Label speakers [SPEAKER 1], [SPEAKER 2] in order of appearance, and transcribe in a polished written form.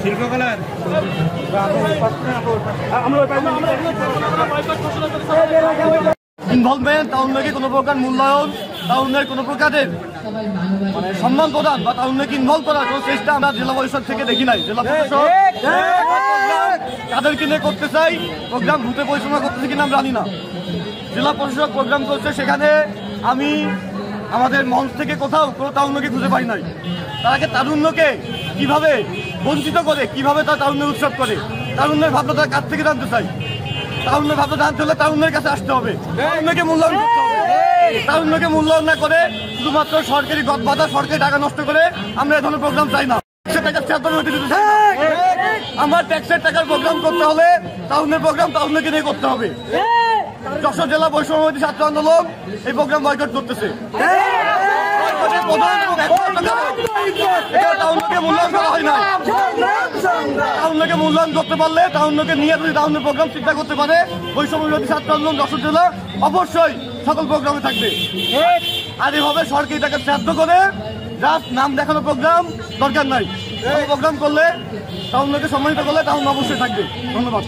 [SPEAKER 1] শিল্পকলার ইনভলভমেন্ট, তাউনকে কোনো প্রকার মূল্যায়ন, তাউনের কোনো প্রকারের মানে সম্মান প্রদান বা তাউনকে ইনভলভ করার কোনো চেষ্টা আমরা জেলা পরিষদ থেকে দেখি নাই। জেলা প্রশাসক তাদেরকে নিয়ে করতে চাই প্রোগ্রাম ভূতে পরিচালনা করতেছে কিনা আমরা জানি না। জেলা প্রশাসক প্রোগ্রাম করছে, সেখানে আমি আমাদের মঞ্চ থেকে কোথাও কোনো তারুণ্যকে খুঁজে পাই নাই। তারাকে তারুণ্যকে কিভাবে বঞ্চিত করে, কিভাবে তার তারুণ্যের উৎসব করে, তারুণ্যের ভাবনা তার কাছ থেকে জানতে চাই। তারুণ্যের ভাবনা জানতে হলে তারুণ্যের কাছে আসতে হবে, তারুণ্যকে মূল্যায়ন করতে হবে। তারুণ্যকে মূল্যায়ন না করে শুধুমাত্র সরকারি গদবাধা, সরকারি টাকা নষ্ট করে আমরা এ ধরনের প্রোগ্রাম চাই না। আমার ট্যাক্সের টাকার প্রোগ্রাম করতে হলে তারুণ্যের প্রোগ্রাম তারুণ্যকে নিয়ে করতে হবে। যশোর জেলা বৈষম্যবিরোধী ছাত্র আন্দোলন এই প্রোগ্রাম বয়কট করতেছে। তারুণ্যকে মূল্যায়ন করা হয় না। তারুণ্যকে মূল্যায়ন করতে পারলে, তারুণ্যকে নিয়ে যদি তারুণ্যের প্রোগ্রাম চিন্তা করতে পারে, বৈষম্যবিরোধী ছাত্র আন্দোলন যশোর জেলা অবশ্যই সকল প্রোগ্রামে থাকবে। আর এভাবে সরকারি টাকা শ্রাদ্ধ করে জাস্ট নাম দেখানো প্রোগ্রাম দরকার নাই। প্রোগ্রাম করলে, তারুণ্যকে সম্মানিত করলে তারুণ্য অবশ্যই থাকবে। ধন্যবাদ।